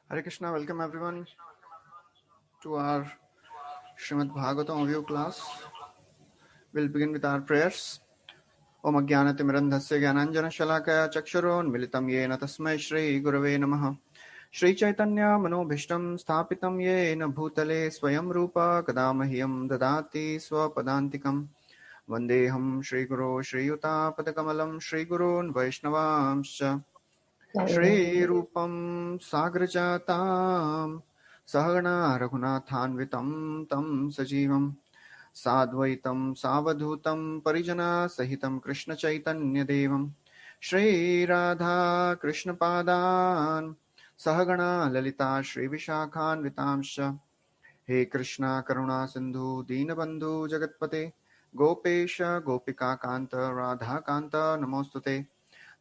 Hare Krishna, welcome everyone to our Srimad Bhagavatam audio class. We'll begin with our prayers. Om Ajnanatimirandhasya Jnananjana Shalakaya Chakshuron Militam Yena Tasmai Shri Gurave Namaha Shri Chaitanya Manobhishtam Sthapitam Yena Bhutale Swayam Rupa Kadamahyam Dadati Swapadantikam Vandeham Shri Guru Shri Yuta Padakamalam Shri Gurun Vaishnavamscha Shri Rupam Sagrajatam Sahagana Raghunathanvitam Tam Sajivam Sadvaitam Savadhutam Parijana Sahitam Krishna Chaitanya Devam Shri Radha Krishna Padan Sahagana Lalita Shri Vishakhan Vitamsha He Krishna Karuna Sindhu Deenabandhu Jagatpate Gopesha Gopika Kanta Radha Kanta Namostute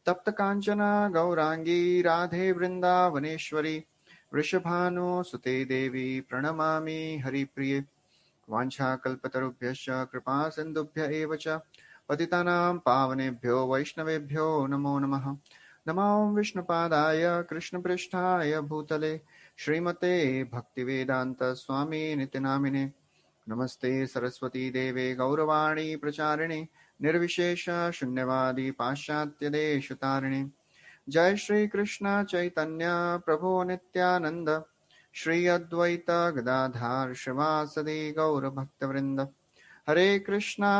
तप्त कांचना गौरांगी राधे वृंदावनेश्वरी वृषभानु सुते देवी प्रणमामि हरिप्रिये वाञ्छाकल्पतरुभ्यश्च कृपा सिन्धुभ्य एव च पतितानां पावनेभ्यो वैष्णवेभ्यो नमो नमः नमो विष्णुपादाय कृष्णपृष्ठाय भूतले श्रीमते भक्तिवेदान्त स्वामी नित्यनामिने नमस्ते सरस्वती देवे गौरवाणी प्रचारिणे निर्विशेष शून्यवादी पाश्चात्य देशतारिणे जय श्री कृष्ण चैतन्य प्रभु नित्यानंद श्री अद्वैत गदाधार श्रीवासदि गौर भक्तवृंद हरे Krishna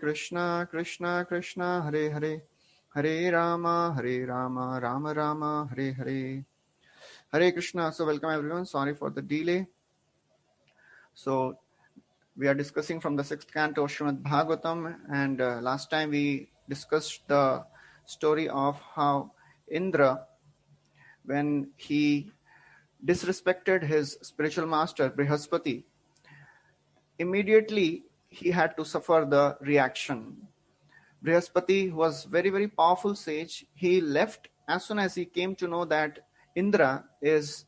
Krishna Krishna Hare Hare Hare Ram Ram Ram Hare Hare Hare Krishna. So welcome everyone, sorry for the delay. So we are discussing from the 6th canto of Srimad Bhagavatam, and last time we discussed the story of how Indra, when he disrespected his spiritual master Brihaspati, immediately he had to suffer the reaction. Brihaspati was very powerful sage. He left as soon as he came to know that Indra is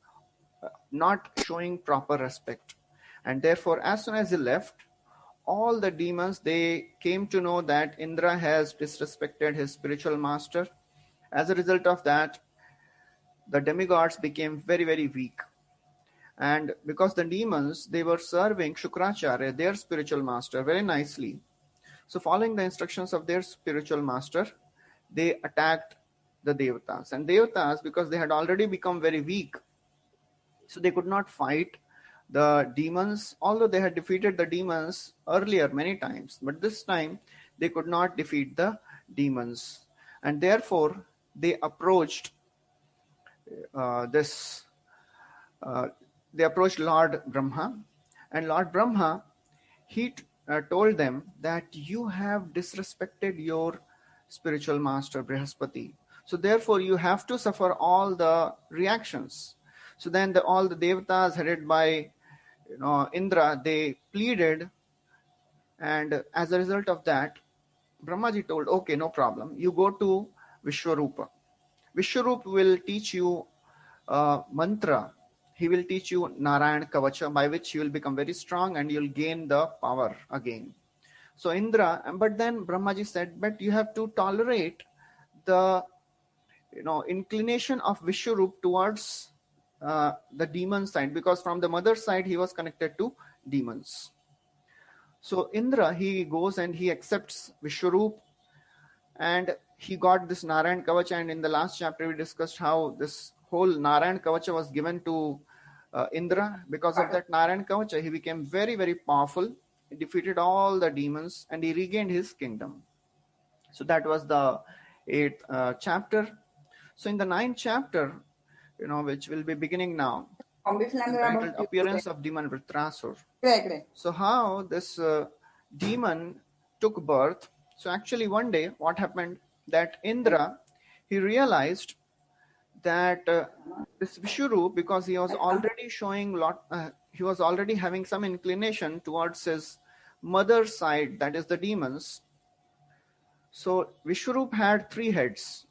not showing proper respect. And therefore, as soon as he left, all the demons, they came to know that Indra has disrespected his spiritual master. As a result of that, the demigods became very weak. And because the demons, they were serving Shukracharya, their spiritual master, very nicely. So following the instructions of their spiritual master, they attacked the Devatas. And Devatas, because they had already become very weak, so they could not fight the demons, although they had defeated the demons earlier many times, but this time they could not defeat the demons, and therefore they approached this. They approached Lord Brahma, and Lord Brahma, he told them that you have disrespected your spiritual master Brihaspati, so therefore you have to suffer all the reactions. So then all the devatas headed by Indra, they pleaded, and as a result of that, Brahmaji told, okay, no problem, you go to Vishwarupa. Vishwarupa will teach you a mantra. He will teach you Narayan Kavacha, by which you will become very strong and you'll gain the power again. So Indra, but then Brahmaji said, but you have to tolerate the inclination of Vishwarupa towards the demon side, because from the mother side he was connected to demons. So Indra, he goes and he accepts Vishwarup, and he got this Narayan Kavacha. And in the last chapter we discussed how this whole Narayan Kavacha was given to Indra. Because of that Narayan Kavacha, he became very powerful. He defeated all the demons and he regained his kingdom. So that was the 8th chapter. So in the 9th chapter, which will be beginning now, entitled Appearance of Demon Vritrasur. So how this demon took birth. So actually one day what happened, that Indra, he realized that this Vishwarup, because he was already showing he was already having some inclination towards his mother's side, that is the demons. So Vishwarup had 3 heads,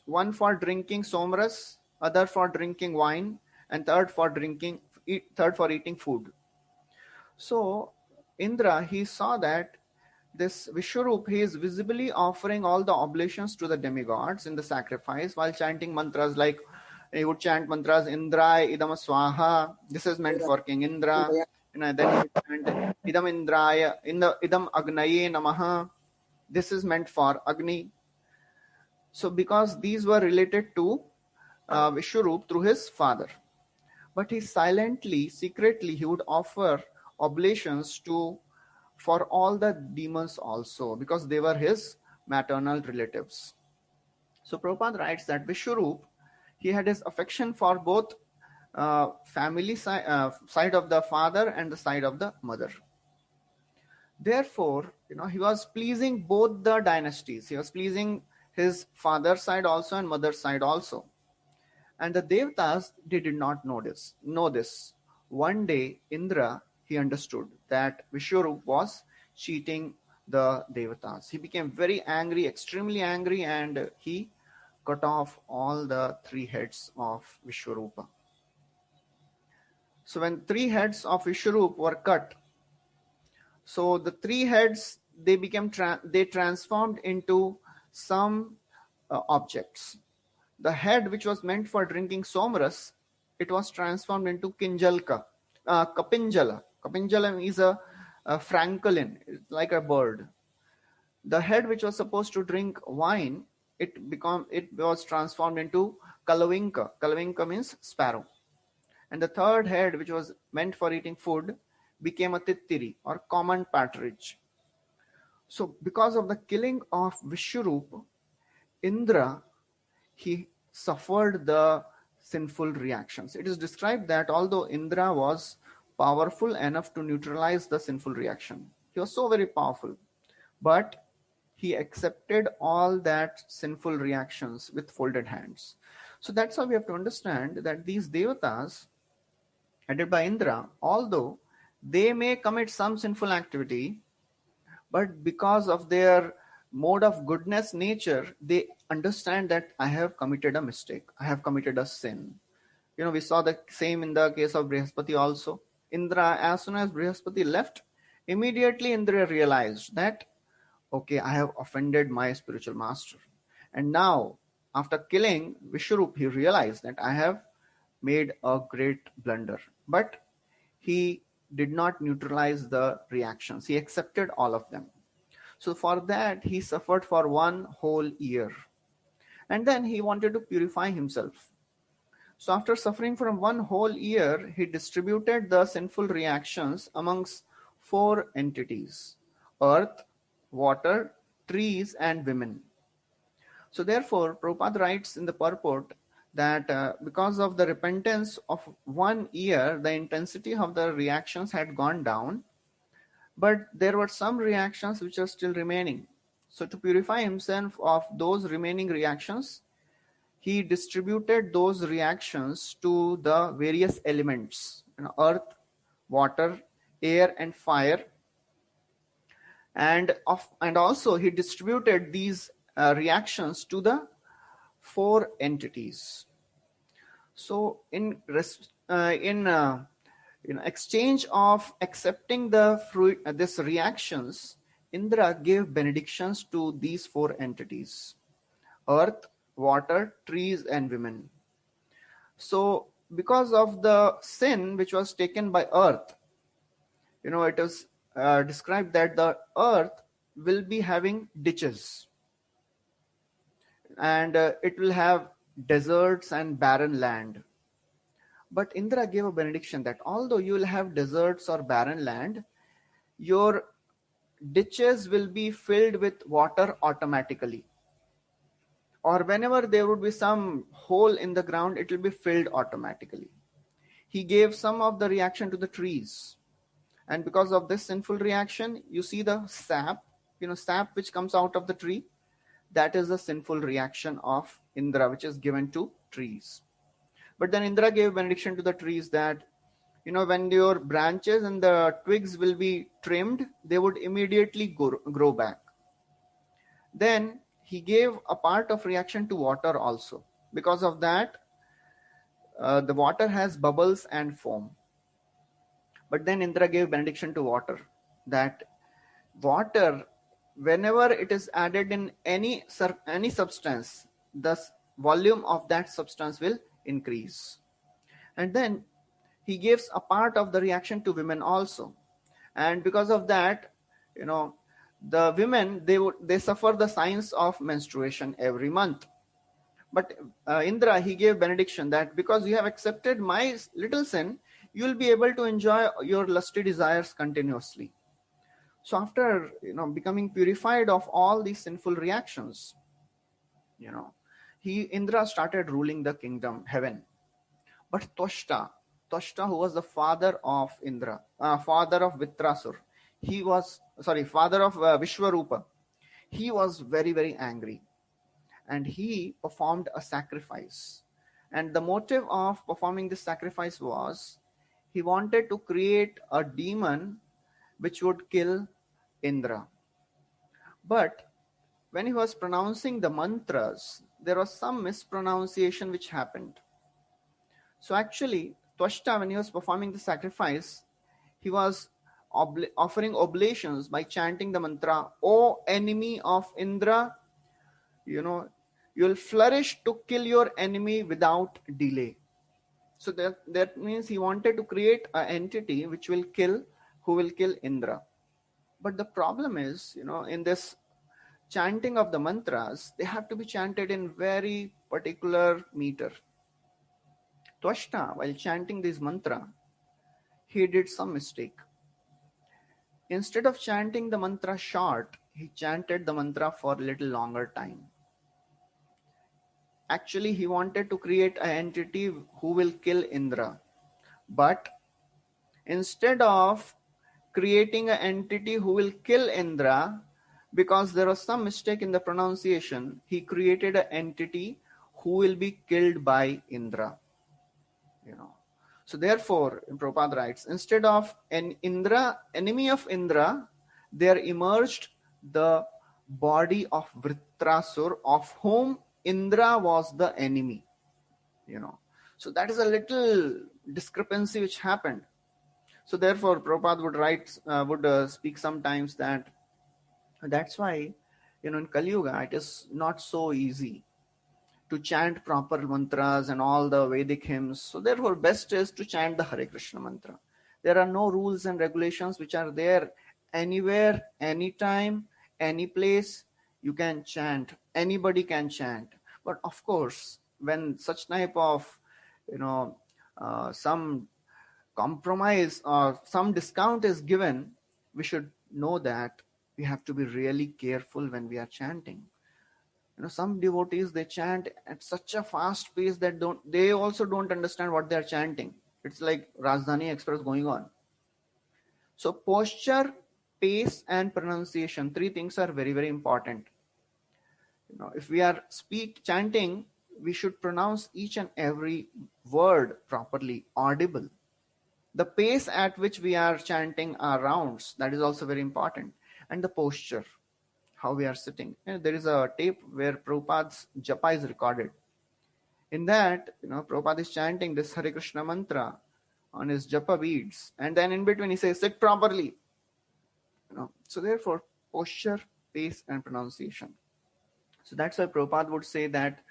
one for drinking somras, other for drinking wine, and third for eating food. So Indra, he saw that this Vishwarup, he is visibly offering all the oblations to the demigods in the sacrifice while chanting mantras like He would chant mantras, Indraya idam swaha. This is meant for King Indra. And then he would chant idam Indraya, idam Agnaye namaha. This is meant for Agni. So because these were related to Vishwarup through his father. But he silently, secretly, he would offer oblations for all the demons also, because they were his maternal relatives. So Prabhupada writes that Vishwarup, he had his affection for both family side of the father and the side of the mother. Therefore, he was pleasing both the dynasties. He was pleasing his father's side also and mother's side also. And the Devatas, they did not know this. One day, Indra, he understood that Vishwarup was cheating the Devatas. He became very angry, extremely angry, and he cut off all the 3 heads of Vishwarupa. So when 3 heads of Vishwarup were cut, so the 3 heads, they became they transformed into some objects. The head which was meant for drinking somras, it was transformed into Kapinjala. Kapinjala is a francolin, it's like a bird. The head which was supposed to drink wine, it was transformed into Kalavinka. Kalavinka means sparrow. And the third head, which was meant for eating food, became a tittiri or common partridge. So because of the killing of Vishwarup, Indra, he suffered the sinful reactions. It is described that although Indra was powerful enough to neutralize the sinful reaction, he was so very powerful, but he accepted all that sinful reactions with folded hands. So that's how we have to understand that these devatas, headed by Indra, although they may commit some sinful activity, but because of their mode of goodness nature, they understand that I have committed a mistake, I have committed a sin. We saw the same in the case of Brihaspati also. Indra, as soon as Brihaspati left, immediately Indra realized that, okay, I have offended my spiritual master. And now, after killing Vishwarup, he realized that I have made a great blunder. But he did not neutralize the reactions. He accepted all of them. So for that, he suffered for 1 whole year. And then he wanted to purify himself. So after suffering for 1 whole year, he distributed the sinful reactions amongst 4 entities: earth, water, trees, and women. So therefore, Prabhupada writes in the purport that because of the repentance of 1 year, the intensity of the reactions had gone down, but there were some reactions which are still remaining. So to purify himself of those remaining reactions, he distributed those reactions to the various elements, earth, water, air, and fire. And also he distributed these reactions to the 4 entities. So in exchange of accepting the fruit, these reactions, Indra gave benedictions to these 4 entities: earth, water, trees, and women. So because of the sin which was taken by earth, it is described that the earth will be having ditches, and it will have deserts and barren land. But Indra gave a benediction that although you will have deserts or barren land, your ditches will be filled with water automatically. Or whenever there would be some hole in the ground, it will be filled automatically. He gave some of the reaction to the trees. And because of this sinful reaction, you see the sap, sap which comes out of the tree, that is the sinful reaction of Indra, which is given to trees. But then Indra gave benediction to the trees that, when your branches and the twigs will be trimmed, they would immediately grow back. Then he gave a part of reaction to water also. Because of that, the water has bubbles and foam. But then Indra gave benediction to water, that water, whenever it is added in any substance, the volume of that substance will increase. And then he gives a part of the reaction to women also. And because of that, you know, the women, they suffer the signs of menstruation every month. But Indra, he gave benediction that because you have accepted my little sin, you will be able to enjoy your lusty desires continuously. So after becoming purified of all these sinful reactions, you know, Indra started ruling the kingdom, heaven. But Toshta, who was the father of Indra, father of Vitrasur, father of Vishwarupa, he was very, very angry, and he performed a sacrifice. And the motive of performing this sacrifice was he wanted to create a demon which would kill Indra. But when he was pronouncing the mantras, there was some mispronunciation which happened. So actually, Twashta, when he was performing the sacrifice, he was offering oblations by chanting the mantra, "O enemy of Indra, you'll flourish to kill your enemy without delay." So that means he wanted to create an entity who will kill Indra. But the problem is, in this chanting of the mantras, they have to be chanted in very particular meter. Twashta, while chanting this mantra, he did some mistake. Instead of chanting the mantra short, he chanted the mantra for a little longer time. Actually, he wanted to create an entity who will kill Indra. But instead of creating an entity who will kill Indra, because there was some mistake in the pronunciation, he created an entity who will be killed by Indra. So therefore, Prabhupada writes, instead of an enemy of Indra, there emerged the body of Vritrasur, of whom Indra was the enemy. So that is a little discrepancy which happened. So therefore, Prabhupada would speak sometimes that's why, in Kali Yuga, it is not so easy to chant proper mantras and all the Vedic hymns. So therefore, best is to chant the Hare Krishna mantra. There are no rules and regulations which are there anywhere, anytime, any place. You can chant. Anybody can chant. But of course, when such type of, some compromise or some discount is given, we should know that we have to be really careful when we are chanting. Some devotees, they chant at such a fast pace that they also don't understand what they are chanting. It's like Rajdhani Express going on. So posture, pace, and pronunciation, three things are very, very important. If we are chanting, we should pronounce each and every word properly, audible. The pace at which we are chanting our rounds, that is also very important. And the posture, how we are sitting. There is a tape where Prabhupada's japa is recorded. In that, Prabhupada is chanting this Hare Krishna mantra on his japa beads. And then in between he says, sit properly. So therefore, posture, pace, and pronunciation. So that's why Prabhupada would say that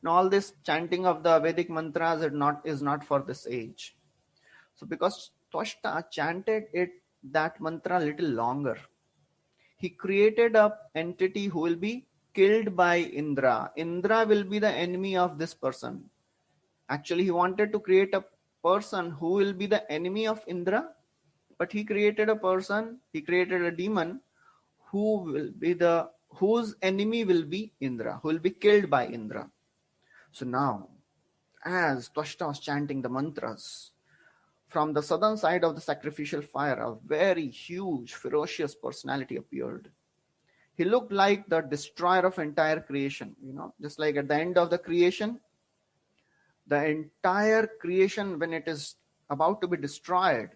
all this chanting of the Vedic mantras is not for this age. So because Twashta chanted that mantra a little longer, he created an entity who will be killed by Indra. Indra will be the enemy of this person. Actually, he wanted to create a person who will be the enemy of Indra, but he created a demon whose enemy will be Indra, who will be killed by Indra. So now, as Twashta was chanting the mantras, from the southern side of the sacrificial fire, a very huge, ferocious personality appeared. He looked like the destroyer of entire creation. Just like at the end of the creation, the entire creation, when it is about to be destroyed,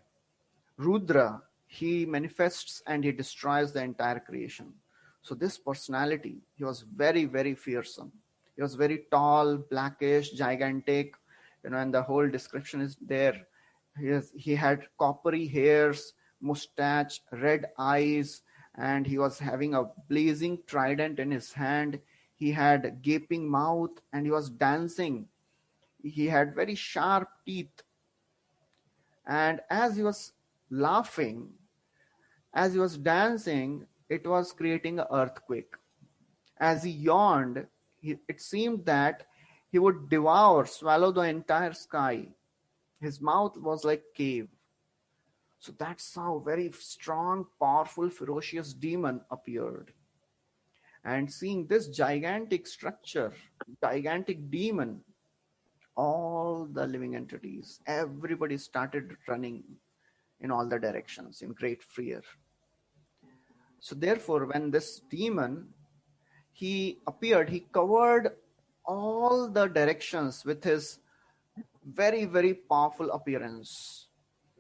Rudra, he manifests and he destroys the entire creation. So this personality, he was very, very fearsome. He was very tall, blackish, gigantic, and the whole description is there. He had coppery hairs, mustache, red eyes, and he was having a blazing trident in his hand. He had a gaping mouth, and he was dancing He had very sharp teeth. And as he was laughing, as he was dancing, it was creating an earthquake. As he yawned, it seemed that he would swallow the entire sky. His mouth was like cave. So that's how very strong, powerful, ferocious demon appeared. And seeing this gigantic structure, gigantic demon, all the living entities, everybody started running in all the directions in great fear. So therefore, when this demon, he appeared, he covered all the directions with his very, very powerful appearance.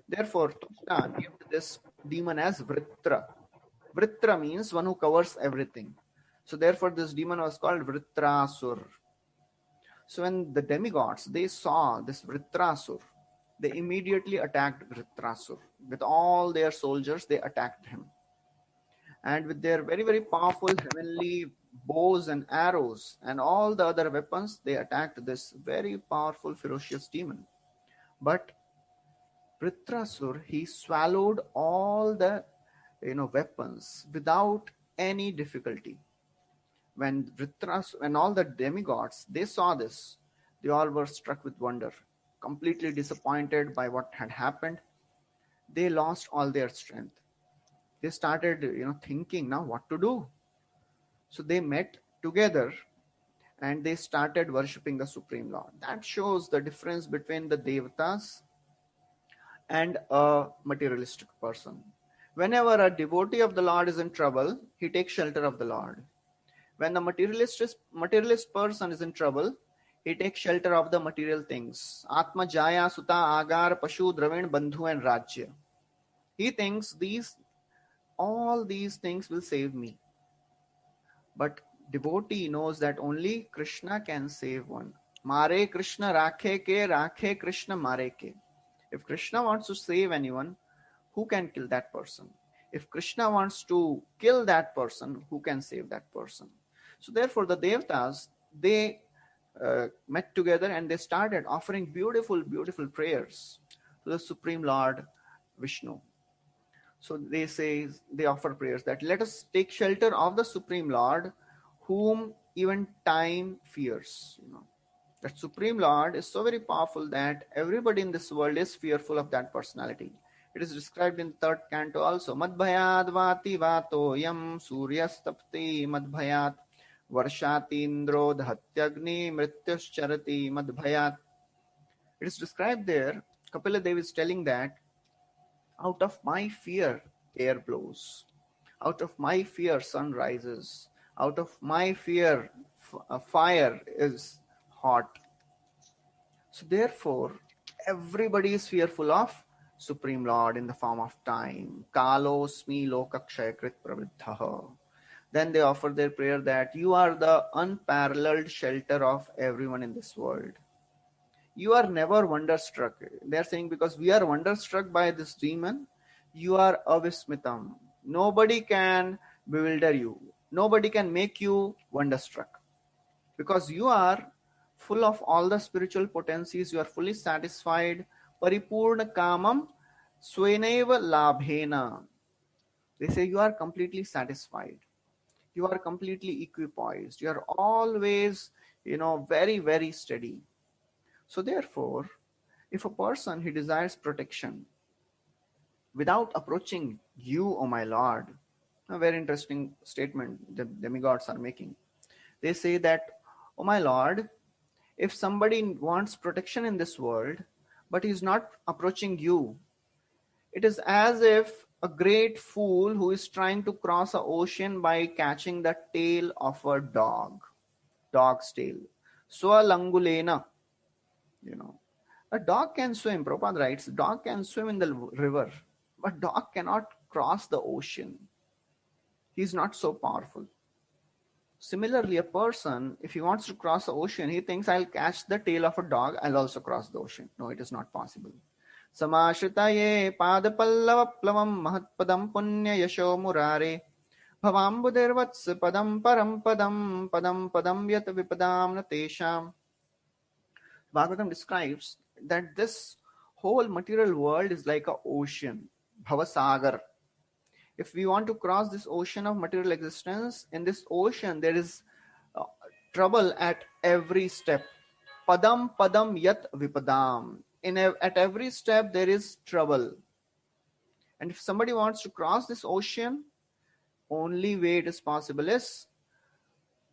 Therefore, Krishna named this demon as Vritra. Vritra means one who covers everything. So therefore, this demon was called Vritrasur. So when the demigods, they saw this Vritrasur, they immediately attacked Vritrasur. With all their soldiers, they attacked him. And with their very, very powerful heavenly bows and arrows and all the other weapons, they attacked this very powerful, ferocious demon. But Vritrasur, he swallowed all the weapons without any difficulty. When all the demigods, they saw this, they all were struck with wonder, completely disappointed by what had happened. They lost all their strength. They started, thinking now what to do. So they met together and they started worshipping the Supreme Lord. That shows the difference between the Devatas and a materialistic person. Whenever a devotee of the Lord is in trouble, he takes shelter of the Lord. When the materialist person is in trouble, he takes shelter of the material things. Atma Jaya, Suta, Agar, Pashu, Dravin, Bandhu and Rajya. He thinks all these things will save me. But devotee knows that only Krishna can save one. Mare Krishna rakhe Krishna mare ke. If Krishna wants to save anyone, who can kill that person? If Krishna wants to kill that person, who can save that person? So therefore the Devatas, they met together and they started offering beautiful, beautiful prayers to the Supreme Lord Vishnu. So they offer prayers that let us take shelter of the Supreme Lord, whom even time fears. That Supreme Lord is so very powerful that everybody in this world is fearful of that personality. It is described in third canto also. Madbhayad vati vato yam suryastapti madbhayat varshati indro dhatyagni mrityascharati madbhayat. It is described there. Kapila Dev is telling that out of my fear, air blows. Out of my fear, sun rises. Out of my fear, fire is hot. So therefore, everybody is fearful of Supreme Lord in the form of time. Kalosmi lokakshayakrit pravriddhaha. Then they offer their prayer that you are the unparalleled shelter of everyone in this world. You are never wonderstruck. They are saying because we are wonderstruck by this demon, you are avismitam. Nobody can bewilder you. Nobody can make you wonderstruck. Because you are full of all the spiritual potencies, you are fully satisfied. Paripurna kamam sweneva labhena. They say you are completely satisfied. You are completely equipoised. You are always, very, very steady. So therefore, if a person, he desires protection without approaching you, O my Lord, a very interesting statement the demigods are making. They say that, O my Lord, if somebody wants protection in this world, but he is not approaching you, it is as if a great fool who is trying to cross an ocean by catching the tail of a dog's tail. Swalangulena. A dog can swim. Prabhupada writes, dog can swim in the river, but dog cannot cross the ocean. He is not so powerful. Similarly, a person, if he wants to cross the ocean, he thinks, I'll catch the tail of a dog, I'll also cross the ocean. No, it is not possible. Samashritaye padapallavam mahatpadam punya yasho murare bhavambudirvats padam param padam padam padam yat vipadam natesham. Bhagavatam describes that this whole material world is like an ocean, Bhavasagar. If we want to cross this ocean of material existence, in this ocean there is uh, trouble at every step. Padam padam yat vipadam. At every step there is trouble. And if somebody wants to cross this ocean, only way it is possible is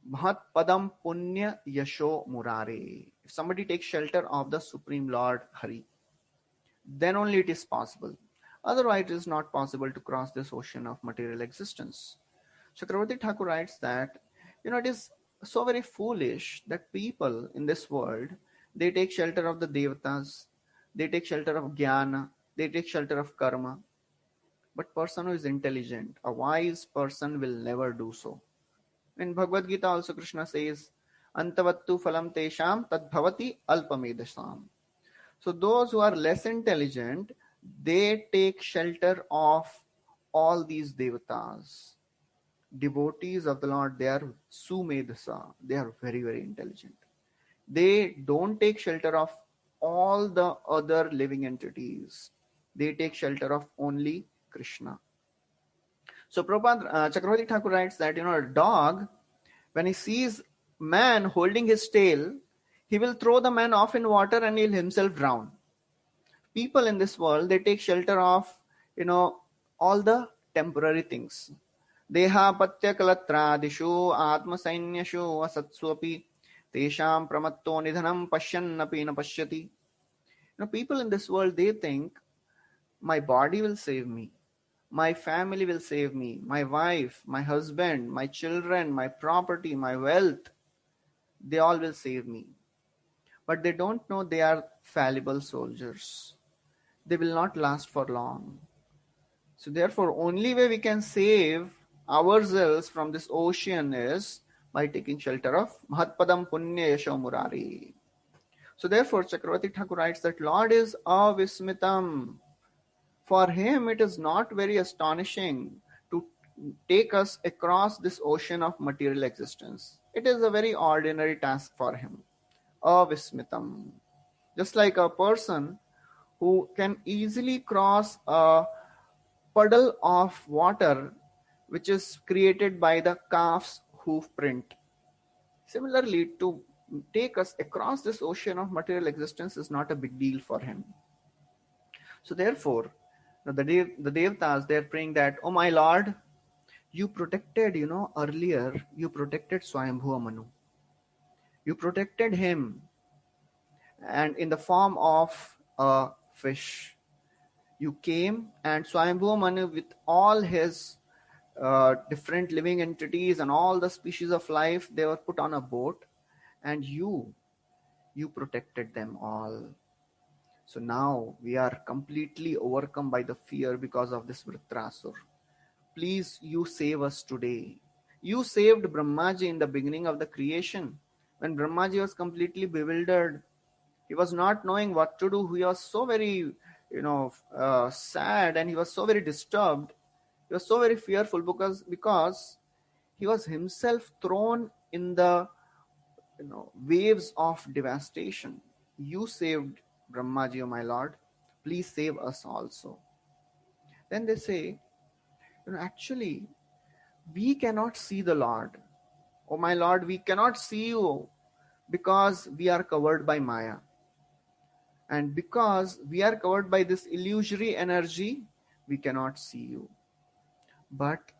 Bhat padam punya yasho murare. If somebody takes shelter of the Supreme Lord Hari, then only it is possible. Otherwise, it is not possible to cross this ocean of material existence. Chakravarti Thakur writes that, it is so very foolish that people in this world, they take shelter of the devatas, they take shelter of jnana, they take shelter of karma. But person who is intelligent, a wise person will never do so. In Bhagavad Gita also Krishna says, Antavattu phalam tesham tadbhavati alpamedasam. So those who are less intelligent, they take shelter of all these devatas. Devotees of the Lord, they are sumedasa. They are very, very intelligent. They don't take shelter of all the other living entities. They take shelter of only Krishna. So Prabhupada Chakravarti Thakur writes that, a dog, when he sees man holding his tail, he will throw the man off in water and he'll himself drown. People in this world, they take shelter of, all the temporary things. Deha patya kalatradishu atma sainyashu asatswapi tesham pramatto nidhanam pashyannapi na pashyati. People in this world, they think, my body will save me. My family will save me. My wife, my husband, my children, my property, my wealth, they all will save me. But they don't know they are fallible soldiers. They will not last for long. So therefore, only way we can save ourselves from this ocean is by taking shelter of Mahatpadam Punya Yasho Murari. So therefore, Chakravarti Thakur writes that Lord is avismitam. For him, it is not very astonishing to take us across this ocean of material existence. It is a very ordinary task for him. Avismitam. Just like a person who can easily cross a puddle of water which is created by the calf's hoof print. Similarly, to take us across this ocean of material existence is not a big deal for him. So therefore, the Devatas, they're praying that, oh my Lord, you protected, earlier, you protected Swayambhuva Manu. You protected him, and in the form of a fish. You came, and Swayambhuva Manu, with all his different living entities and all the species of life, they were put on a boat, and you protected them all. So now we are completely overcome by the fear because of this Vritrasur. Please, you save us today. You saved Brahmaji in the beginning of the creation. When Brahmaji was completely bewildered, he was not knowing what to do. He was so very, sad, and he was so very disturbed. He was so very fearful because he was himself thrown in the waves of devastation. You saved Brahmaji, O my Lord. Please save us also. Then they say, actually, we cannot see the Lord. Oh my Lord, we cannot see you because we are covered by Maya. And because we are covered by this illusory energy, we cannot see you. But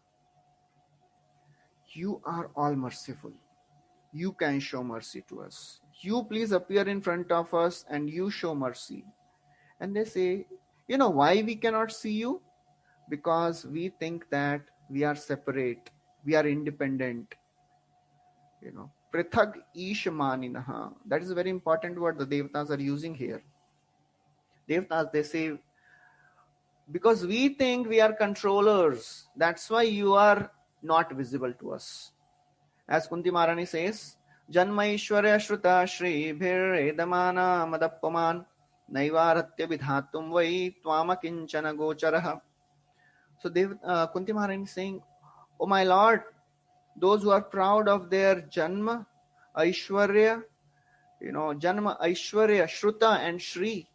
you are all merciful. You can show mercy to us. You please appear in front of us and you show mercy. And they say, why we cannot see you? Because we think that we are separate. We are independent. Prithag Ishamaninaha. That is a very important word the Devatas are using here. Devatas, they say, because we think we are controllers, that's why you are not visible to us. As Kunti Maharani says, Janma Ishwarya Shruta Shri Bhir Edamana Madappaman Naivaratya Vidhatum Vai Twama Kinchana Gocharaha. So Kunti Maharani is saying, oh my Lord, those who are proud of their Janma, Aishwarya, Janma, Aishwarya, Shruta and Shri,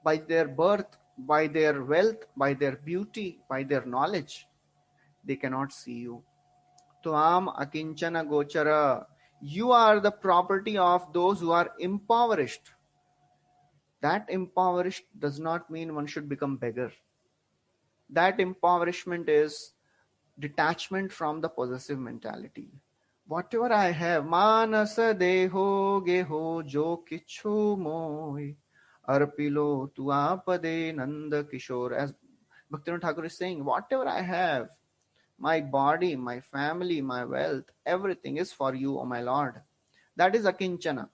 by their birth, by their wealth, by their beauty, by their knowledge, they cannot see you. Tvam akinchana gochara. You are the property of those who are impoverished. That impoverished does not mean one should become beggar. That impoverishment is detachment from the possessive mentality. Whatever I have, manasa deho geho jo kichu moi, arpilo tuapade nanda kishore. As Bhaktivinoda Thakur is saying, whatever I have, my body, my family, my wealth, everything is for you, O my Lord. That is akinchana.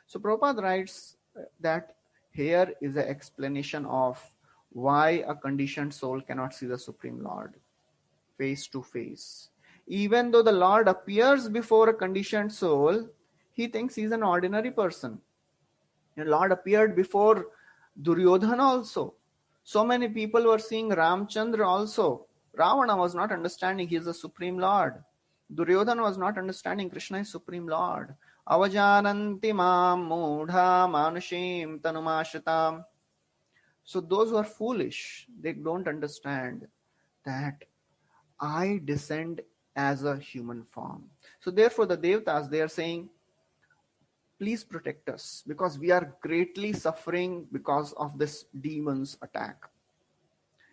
So Prabhupada writes that here is an explanation of why a conditioned soul cannot see the Supreme Lord face to face. Even though the Lord appears before a conditioned soul, he thinks he's an ordinary person. The Lord appeared before Duryodhana also. So many people were seeing Ramchandra also. Ravana was not understanding he is the Supreme Lord. Duryodhana was not understanding Krishna is Supreme Lord. Avajananti mam mudha manushim tanumashritam. So those who are foolish, they don't understand that I descend as a human form. So therefore the Devatas, they are saying, please protect us because we are greatly suffering because of this demon's attack.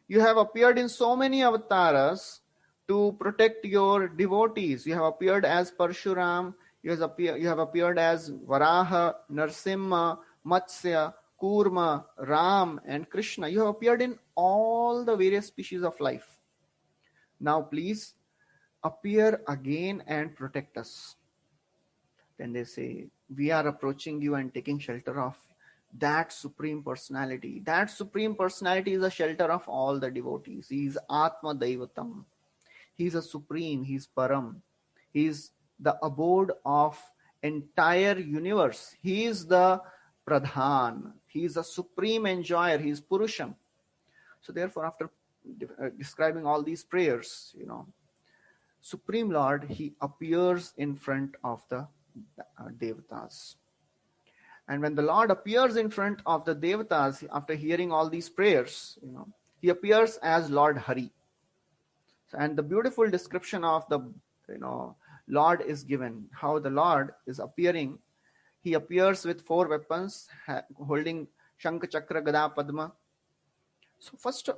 You have appeared in so many avatars to protect your devotees. You have appeared as Parshuram, you have appeared as Varaha, Narsimha, Matsya, Kurma, Ram and Krishna. You have appeared in all the various species of life. Now please appear again and protect us. Then they say, we are approaching you and taking shelter of that Supreme Personality. That Supreme Personality is a shelter of all the devotees. He is Atma Daivatam. He is a Supreme. He is Param. He is the abode of entire universe. He is the Pradhan. He is a Supreme Enjoyer. He is Purusham. So therefore, after describing all these prayers, Supreme Lord, he appears in front of the Devatas. And when the Lord appears in front of the Devatas, after hearing all these prayers, he appears as Lord Hari. And the beautiful description of the, Lord is given, how the Lord is appearing. He appears with 4 weapons, holding Shankha, Chakra, Gada, Padma. So first,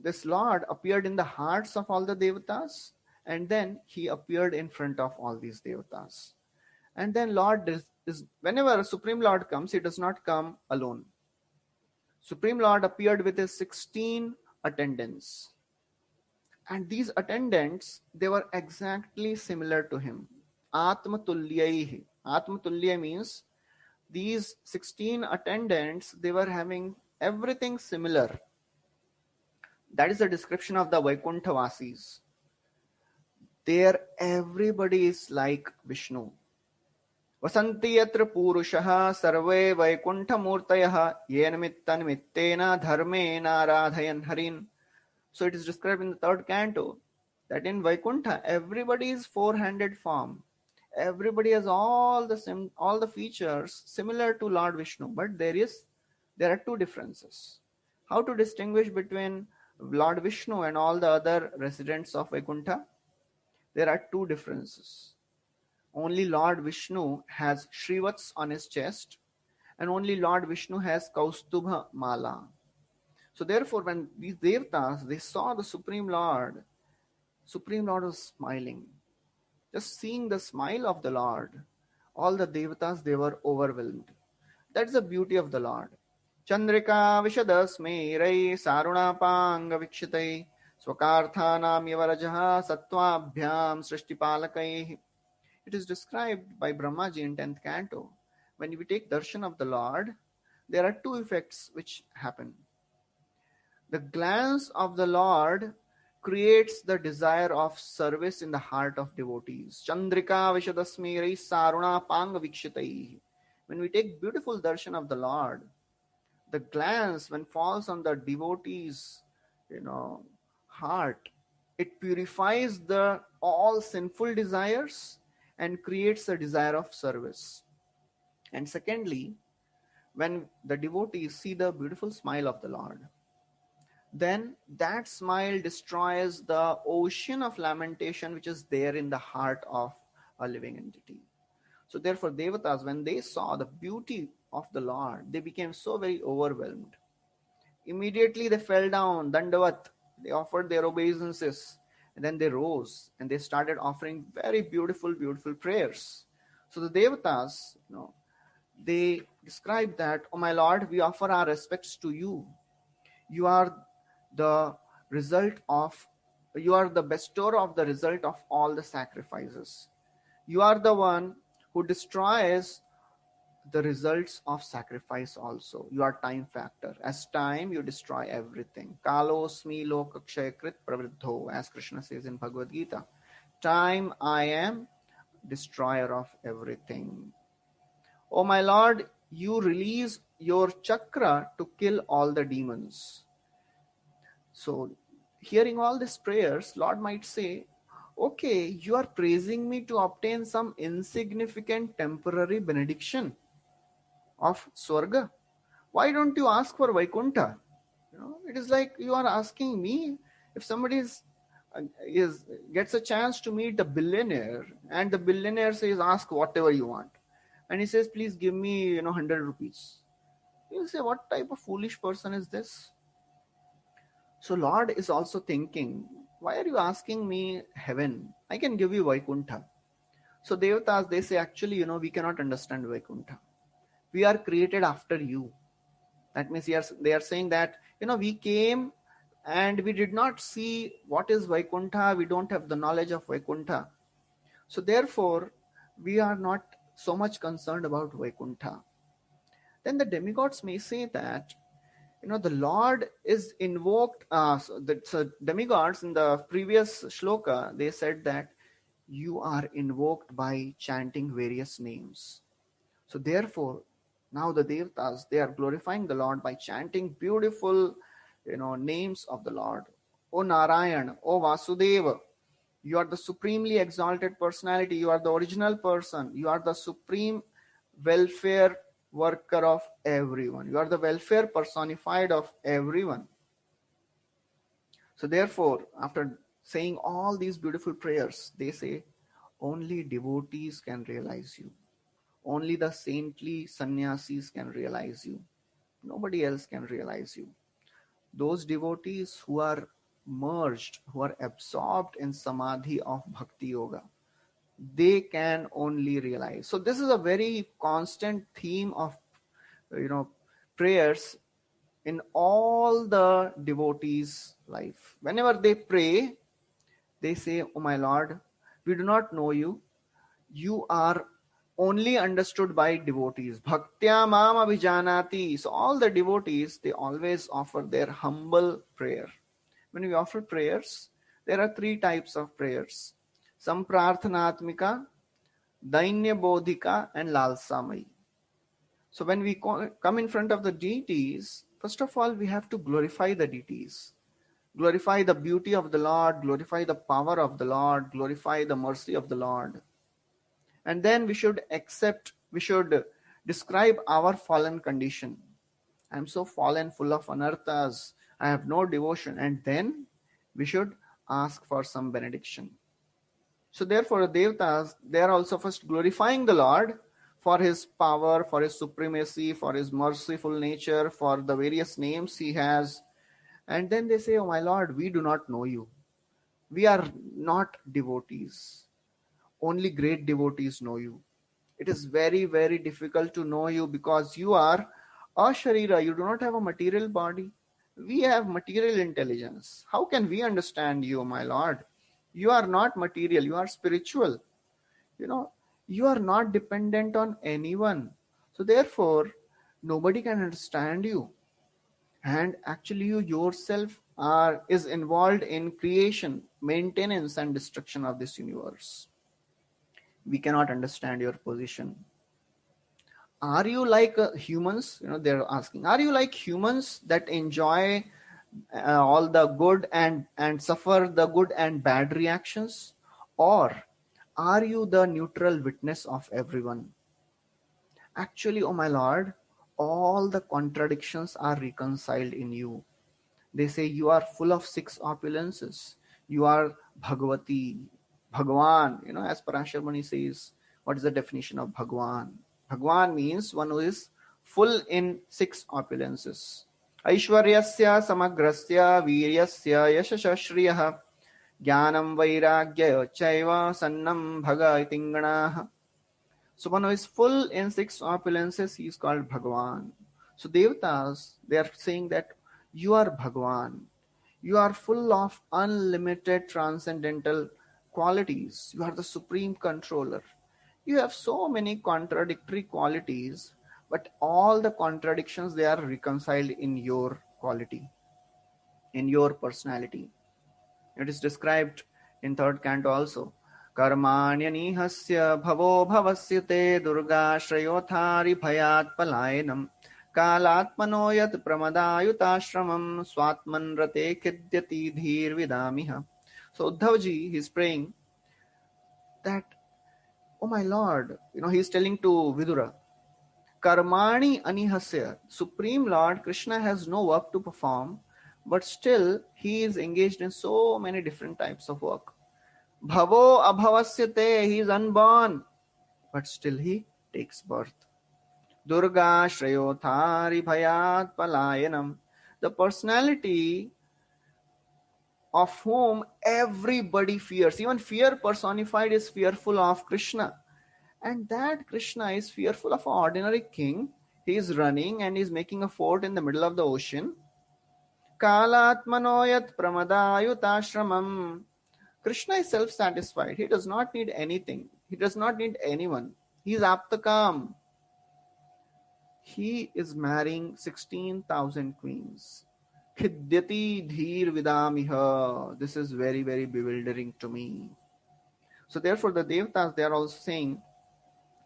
this Lord appeared in the hearts of all the Devatas, and then he appeared in front of all these Devatas. And then Lord is whenever a Supreme Lord comes, he does not come alone. Supreme Lord appeared with his 16 attendants. And these attendants, they were exactly similar to him. Atma Tulyaihi. Atma Tulya means these 16 attendants, they were having everything similar. That is the description of the Vaikuntha Vasis. There everybody is like Vishnu. Vasanti yatra purushaha sarve Vaikuntha murtayaha yena mittan mittena dharmena radhayan harin. So it is described in the 3rd canto that in Vaikuntha everybody is 4-handed form. Everybody has all the features similar to Lord Vishnu, but there are 2 differences. How to distinguish between Lord Vishnu and all the other residents of Vaikuntha? There are 2 differences. Only Lord Vishnu has Shrivats on his chest, and only Lord Vishnu has Kaustubha Mala. So therefore, when these Devatas, they saw the Supreme Lord was smiling. Just seeing the smile of the Lord, all the Devatas, they were overwhelmed. That's the beauty of the Lord. Chandrika Vishadasme Rai Sarunapanga Vikshitai Swakarthanam Yavarajaha Sattvabhyam Srishtipalakai. It is described by Brahmaji in 10th canto. When we take darshan of the Lord, there are 2 effects which happen. The glance of the Lord creates the desire of service in the heart of devotees. Chandrika Vishadasmirai Saruna Panga Vikshitai. When we take beautiful darshan of the Lord, the glance when falls on the devotee's, heart, it purifies the all sinful desires and creates a desire of service. And secondly, when the devotees see the beautiful smile of the Lord, then that smile destroys the ocean of lamentation which is there in the heart of a living entity. So therefore, devatas, when they saw the beauty of the Lord, they became so very overwhelmed. Immediately they fell down, dandavat, they offered their obeisances, and then they rose and they started offering very beautiful, beautiful prayers. So the devatas, they describe that, "Oh my Lord, we offer our respects to you. You are the result of, you are the bestower of the result of all the sacrifices. You are the one who destroys the results of sacrifice also. You are time factor. As time, you destroy everything. Kalosmi lokakshayakrit pravriddho," as Krishna says in Bhagavad Gita. Time, I am destroyer of everything. Oh my Lord, you release your chakra to kill all the demons. So, hearing all these prayers, Lord might say, okay, you are praising me to obtain some insignificant temporary benediction of Swarga. Why don't you ask for Vaikuntha? It is like you are asking me, if somebody gets a chance to meet a billionaire, and the billionaire says, ask whatever you want. And he says, please give me, 100 rupees. You say, what type of foolish person is this? So Lord is also thinking, why are you asking me heaven? I can give you Vaikuntha. So Devatas, they say, actually, we cannot understand Vaikuntha. We are created after you. That means they are saying that, we came and we did not see what is Vaikuntha. We don't have the knowledge of Vaikuntha. So therefore, we are not so much concerned about Vaikuntha. Then the demigods may say that, the Lord is invoked. So demigods in the previous shloka, they said that you are invoked by chanting various names. So therefore, now the devatas, they are glorifying the Lord by chanting beautiful, names of the Lord. O Narayan, O Vasudeva, you are the supremely exalted personality. You are the original person. You are the supreme welfare worker of everyone. You are the welfare personified of everyone. So therefore, after saying all these beautiful prayers, they say, only devotees can realize you. Only the saintly sannyasis can realize you. Nobody else can realize you. Those devotees who are merged, who are absorbed in samadhi of bhakti yoga, they can only realize. So this is a very constant theme of, prayers in all the devotees' life. Whenever they pray, they say, oh my Lord, we do not know you. You are only understood by devotees. Bhaktya mam abhijanati. So all the devotees, they always offer their humble prayer. When we offer prayers, there are three types of prayers. Samprarthanatmika, Dainya Bodhika, and Lalsamai. So when we come in front of the deities, first of all, we have to glorify the deities. Glorify the beauty of the Lord, glorify the power of the Lord, glorify the mercy of the Lord. And then we should describe our fallen condition. I am so fallen, full of anarthas, I have no devotion. And then we should ask for some benediction. So therefore, the devatas, they are also first glorifying the Lord for his power, for his supremacy, for his merciful nature, for the various names he has. And then they say, oh my Lord, we do not know you. We are not devotees. Only great devotees know you. It is very, very difficult to know you because you are a sharira. You do not have a material body. We have material intelligence. How can we understand you, my Lord? You are not material. You are spiritual. You are not dependent on anyone. So therefore, nobody can understand you. And actually you yourself is involved in creation, maintenance, and destruction of this universe. We cannot understand your position. Are you like humans? They're asking, are you like humans that enjoy all the good and suffer the good and bad reactions? Or are you the neutral witness of everyone? Actually, O my Lord, all the contradictions are reconciled in you. They say you are full of six opulences. You are Bhagavati, Bhagwan. As Parashar Muni says, what is the definition of Bhagwan? Bhagwan means one who is full in six opulences. Aishwaryasya samagrasya viryasya yashashashriyah jnanam vairagya chaiva sannam bhaga itinganaha. So one who is full in six opulences, he is called Bhagwan. So Devatas, they are saying that you are Bhagwan. You are full of unlimited transcendental qualities. You are the supreme controller. You have so many contradictory qualities, but all the contradictions, they are reconciled in your quality, in your personality. It is described in third canto also. Karmanyanihasya bhavo bhavasya te durga shrayothari bhayat palayanam kalatmano yat pramadayutashramam swatman rate khidyati dhir vidamiha. So Uddhavji, he is praying that, oh my Lord, he is telling to Vidura, Karmani anihasya, Supreme Lord Krishna has no work to perform, but still he is engaged in so many different types of work. Bhavo abhavasyate, he is unborn, but still he takes birth. Durga shrayothari bhayat palayanam, the personality of whom everybody fears, even fear personified is fearful of Krishna. And that Krishna is fearful of an ordinary king. He is running and he is making a fort in the middle of the ocean. Kalatmanoyat pramadayutashramam. Krishna is self-satisfied. He does not need anything. He does not need anyone. He is aptakam. He is marrying 16,000 queens. Khidyati dhir vidamiha. This is very, very bewildering to me. So therefore the Devatas, they are also saying,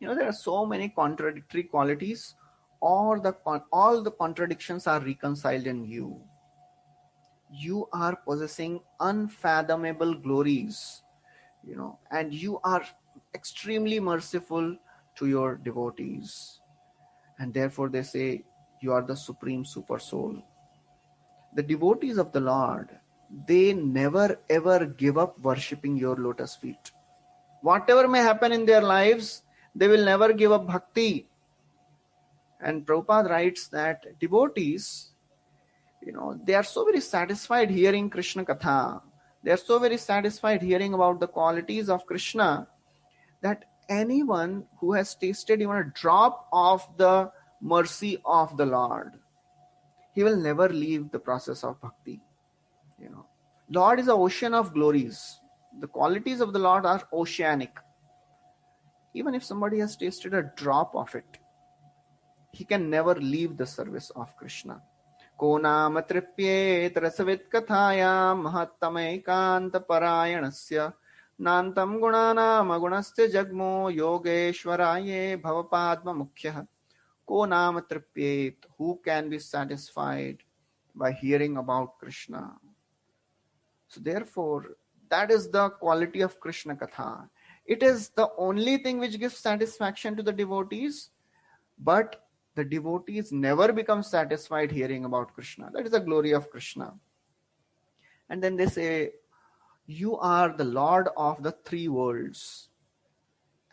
there are so many contradictory qualities, all the contradictions are reconciled in you. You are possessing unfathomable glories, and you are extremely merciful to your devotees. And therefore they say, you are the supreme super soul. The devotees of the Lord, they never ever give up worshipping your lotus feet. Whatever may happen in their lives, they will never give up bhakti. And Prabhupada writes that devotees, they are so very satisfied hearing Krishna Katha. They are so very satisfied hearing about the qualities of Krishna that anyone who has tasted even a drop of the mercy of the Lord, he will never leave the process of bhakti. Lord is an ocean of glories. The qualities of the Lord are oceanic. Even if somebody has tasted a drop of it, he can never leave the service of Krishna. Ko nama tripyet rasavit kathayam mahattamekanta parayanasya nantam gunanam agunasya jagmo yogeshwaraye bhavapadma mukhyah. Ko nama tripyet, who can be satisfied by hearing about Krishna? So therefore, that is the quality of Krishna Katha. It is the only thing which gives satisfaction to the devotees, but the devotees never become satisfied hearing about Krishna. That is the glory of Krishna. And then they say, you are the Lord of the three worlds.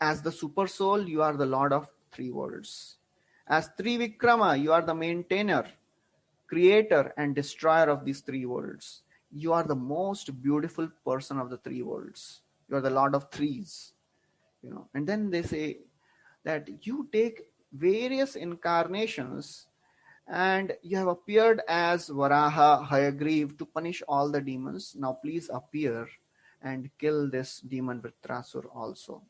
As the super soul, you are the Lord of three worlds. As Trivikrama, you are the maintainer, creator and destroyer of these three worlds. You are the most beautiful person of the three worlds. You are the Lord of threes. And then they say that you take various incarnations and you have appeared as Varaha, Hayagriv to punish all the demons. Now please appear and kill this demon Vritrasur also.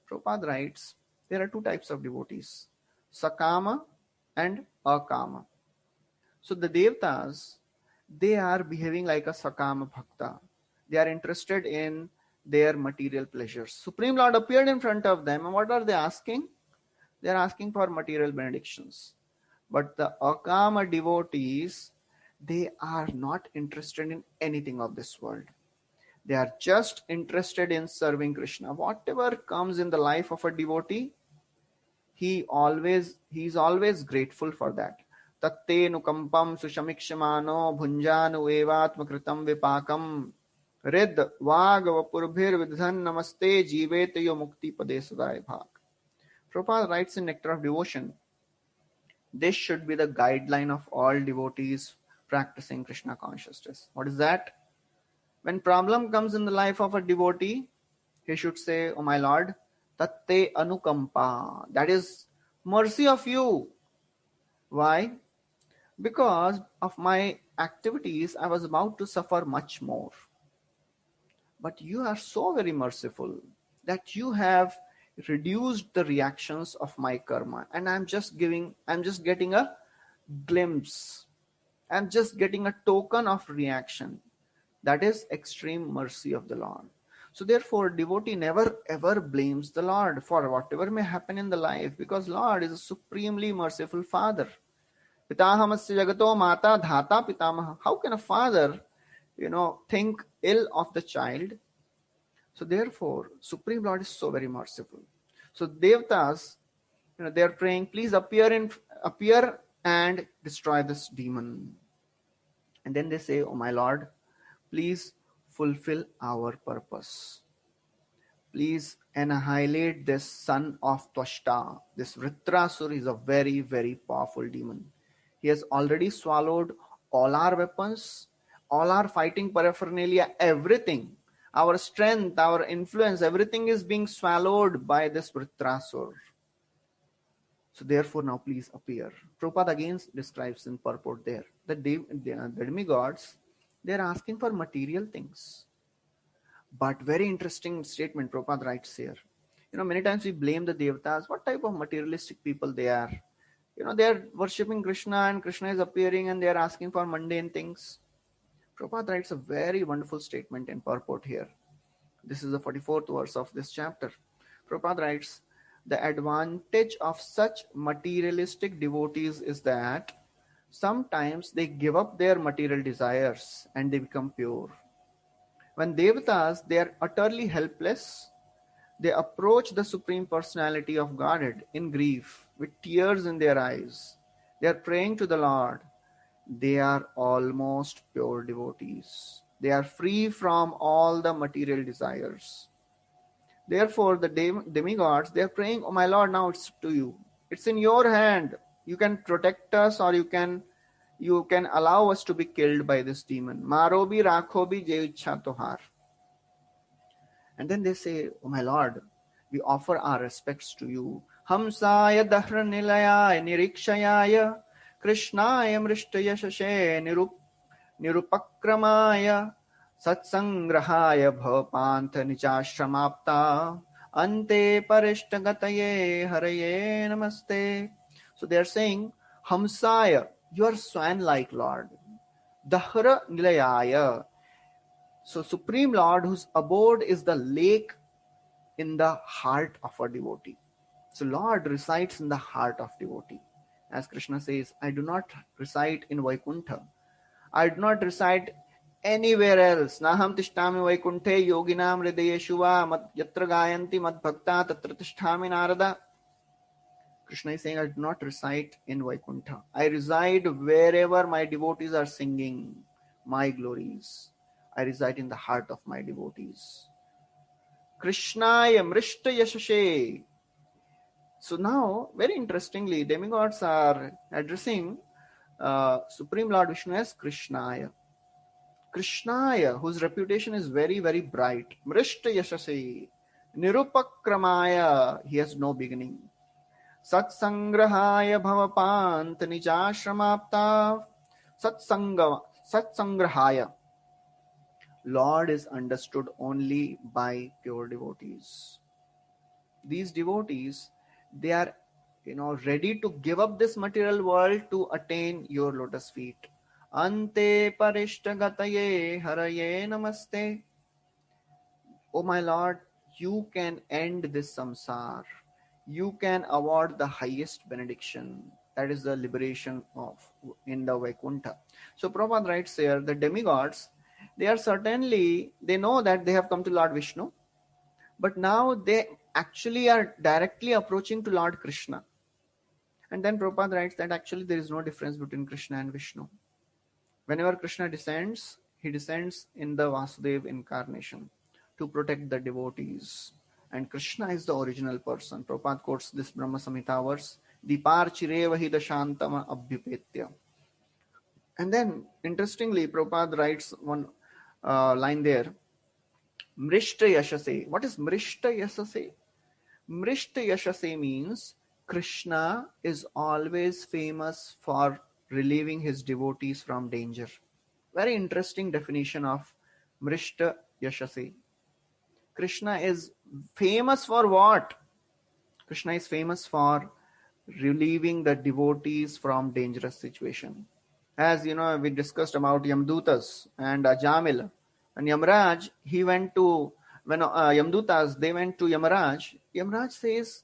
Prabhupada writes, there are two types of devotees, Sakama and Akama. So the Devatas, they are behaving like a Sakama Bhakta. They are interested in their material pleasures. Supreme Lord appeared in front of them, and what are they asking? They are asking for material benedictions. But the Akama devotees, they are not interested in anything of this world. They are just interested in serving Krishna. Whatever comes in the life of a devotee, He is always grateful for that. Tatte nukampam sushamikshmano bhunjanu evatma kritam vipakam rid vag vapurbhir vidhan namaste jivet yo mukti pade sudai bhag. Prabhupada writes in Nectar of Devotion, this should be the guideline of all devotees practicing Krishna consciousness. What is that? When problem comes in the life of a devotee, he should say, "Oh my Lord, tatte anukampa." That is mercy of you. Why? Because of my activities, I was about to suffer much more. But you are so very merciful that you have reduced the reactions of my karma. And I'm just getting a glimpse. I'm just getting a token of reaction. That is extreme mercy of the Lord. So therefore, devotee never ever blames the Lord for whatever may happen in the life, because Lord is a supremely merciful Father. Pitahamasya jagato mata dhata pitamaha. How can a father, think ill of the child? So therefore, Supreme Lord is so very merciful. So Devtas, they are praying, please appear and destroy this demon. And then they say, oh my Lord, please fulfill our purpose. Please annihilate this son of Twashta. This Vritrasur is a very, very powerful demon. He has already swallowed all our weapons, all our fighting paraphernalia, everything. Our strength, our influence, everything is being swallowed by this Vritrasur. So therefore now please appear. Prabhupada again describes in purport there that the demigods, they are asking for material things. But very interesting statement Prabhupada writes here. Many times we blame the Devatas. What type of materialistic people they are? They are worshipping Krishna and Krishna is appearing and they are asking for mundane things. Prabhupada writes a very wonderful statement in purport here. This is the 44th verse of this chapter. Prabhupada writes, the advantage of such materialistic devotees is that sometimes they give up their material desires and they become pure. When Devatas, they are utterly helpless, they approach the Supreme Personality of Godhead in grief, with tears in their eyes. They are praying to the Lord. They are almost pure devotees. They are free from all the material desires. Therefore, the demigods, they are praying, oh my Lord, now it's to you. It's in your hand. You can protect us or you can allow us to be killed by this demon. Maro bhi rakho bhi je ichha tohar. And then they say, oh my Lord, we offer our respects to you. Hamsaya dahra nilayaya nirikshayaya krishnaya mrishtaya shashe nirupakramaya satsangrahaya bhavapantha nichashramapta ante parishtagataye haraye namaste. So they are saying, Hamsaya, you are swan-like Lord. Dahra nilayaya. So Supreme Lord, whose abode is the lake in the heart of a devotee. So Lord resides in the heart of devotee. As Krishna says, I do not reside in Vaikuntha. I do not reside anywhere else. Naham tishtami Vaikunthe yoginam hridayeshuva yatra gayanti mad bhakta tatra tishtami narada. Krishna is saying, I do not reside in Vaikuntha. I reside wherever my devotees are singing my glories. I reside in the heart of my devotees. Krishnaya mrishta yashashe. So now, very interestingly, demigods are addressing Supreme Lord Vishnu as Krishnaya. Krishnaya, whose reputation is very, very bright. Mrishta yashashe. Nirupakramaya, he has no beginning. Satsangrahaya bhavapant nijashramapta. Satsangrahaya. Lord is understood only by pure devotees. These devotees, they are, ready to give up this material world to attain your lotus feet. Ante parishtagataye haraye namaste. Oh my Lord, you can end this samsar. You can award the highest benediction. That is the liberation in the Vaikuntha. So Prabhupada writes here, the demigods, they know that they have come to Lord Vishnu, but now they actually are directly approaching to Lord Krishna. And then Prabhupada writes that actually there is no difference between Krishna and Vishnu. Whenever Krishna descends, he descends in the Vasudev incarnation to protect the devotees. And Krishna is the original person. Prabhupada quotes this Brahma Samhita verse, Dipar chireva hi dashantama abhyupetya. And then, interestingly, Prabhupada writes one line there, Mrishta Yashase. What is Mrishta Yashase? Mrishta Yashase means Krishna is always famous for relieving his devotees from danger. Very interesting definition of Mrishta Yashase. Krishna is famous for what? Krishna is famous for relieving the devotees from dangerous situation. As you know, we discussed about Yamdutas and Jamil. And Yamraj, he went to, when Yamdutas, they went to Yamaraj. Yamaraj says,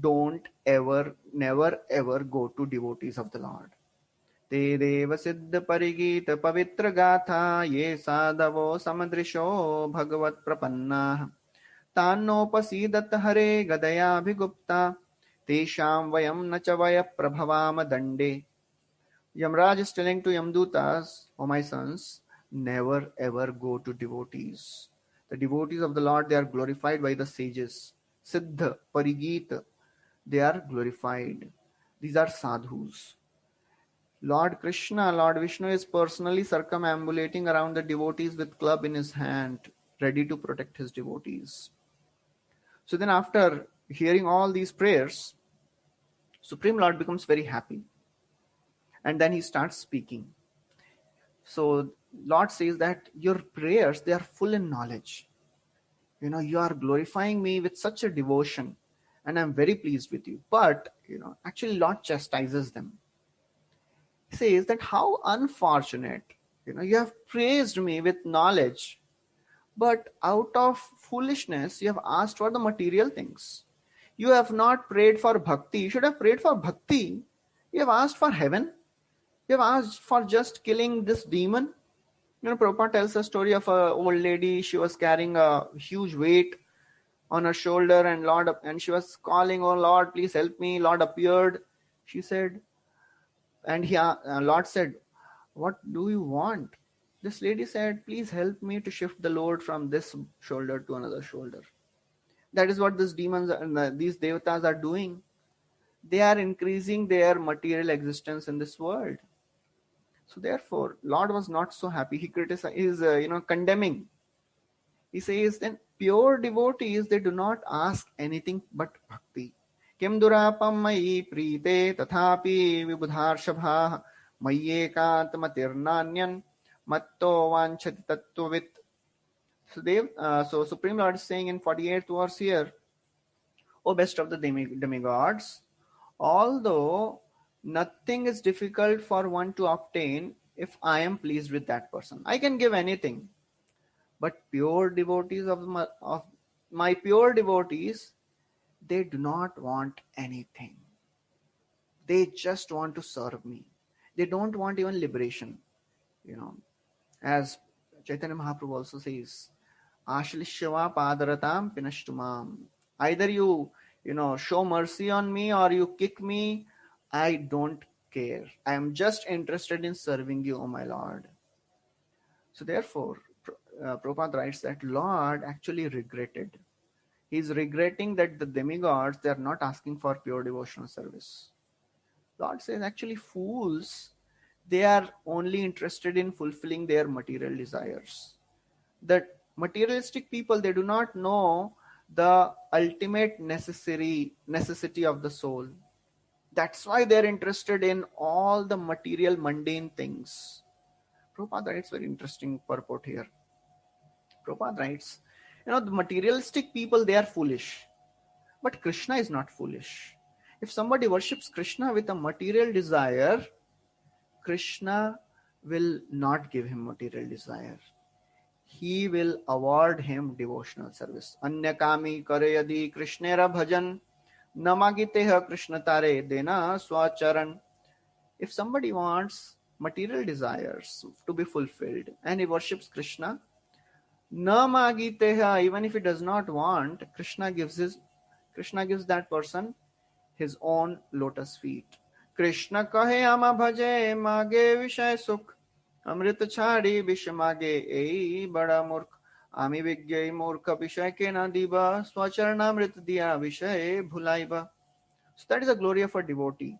don't ever, never ever go to devotees of the Lord. Te deva siddha parigita pavitra gatha ye sadavo samadrisho bhagavat prapanna tannopasidhat hare gadaya bhigupta tesham vayam nacha vaya prabhavama dande. Yamraj is telling to Yamdutas, O my sons, never ever go to devotees. The devotees of the Lord, they are glorified by the sages. Siddha, Parigita, they are glorified. These are sadhus. Lord Krishna, Lord Vishnu is personally circumambulating around the devotees with club in his hand, ready to protect his devotees. So then after hearing all these prayers, Supreme Lord becomes very happy. And then he starts speaking. So Lord says that your prayers, they are full in knowledge. You are glorifying me with such a devotion, and I'm very pleased with you. But, actually Lord chastises them. He says that how unfortunate, you have praised me with knowledge, but out of foolishness, you have asked for the material things. You have not prayed for bhakti. You should have prayed for bhakti. You have asked for heaven. You have asked for just killing this demon. Prabhupada tells a story of an old lady. She was carrying a huge weight on her shoulder, and she was calling, "Oh Lord, please help me." Lord appeared. She said, and Lord said, "What do you want?" This lady said, "Please help me to shift the load from this shoulder to another shoulder." That is what these demons and these devatas are doing. They are increasing their material existence in this world. So therefore, Lord was not so happy. He criticizes, condemning. He says, then pure devotees, they do not ask anything but bhakti. Kim durapam mayi prite tathapi vibudharshabha mayyekantamatirnanyan matto vanchati tattvavit. So Supreme Lord is saying in 48th verse here, O best of the demigods, although nothing is difficult for one to obtain if I am pleased with that person. I can give anything. But pure devotees of my pure devotees, they do not want anything. They just want to serve me. They don't want even liberation. As Chaitanya Mahaprabhu also says, Ashlishava padaratam pinashtumam. Either you show mercy on me or you kick me, I don't care. I am just interested in serving you, O my Lord. So therefore, Prabhupada writes that Lord actually regretted. He is regretting that the demigods, they are not asking for pure devotional service. Lord says actually fools, they are only interested in fulfilling their material desires. The materialistic people, they do not know the ultimate necessity of the soul. That's why they're interested in all the material mundane things. Prabhupada writes very interesting purport here. Prabhupada writes, the materialistic people, they are foolish. But Krishna is not foolish. If somebody worships Krishna with a material desire, Krishna will not give him material desire. He will award him devotional service. Anyakami kare yadi Krishnera bhajan namagiteha Krishna tare dena swacharan. If somebody wants material desires to be fulfilled and he worships Krishna, namagiteha, even if he does not want, Krishna gives Krishna gives that person his own lotus feet. Krishna kahe ama bhaje mage vishay sukh, amrit chhadi vish mage ei bada murkh, ami vigyai murkha vishay ke na diba, swacharnamrit diya vishay bhulaiba. So that is the glory of a devotee.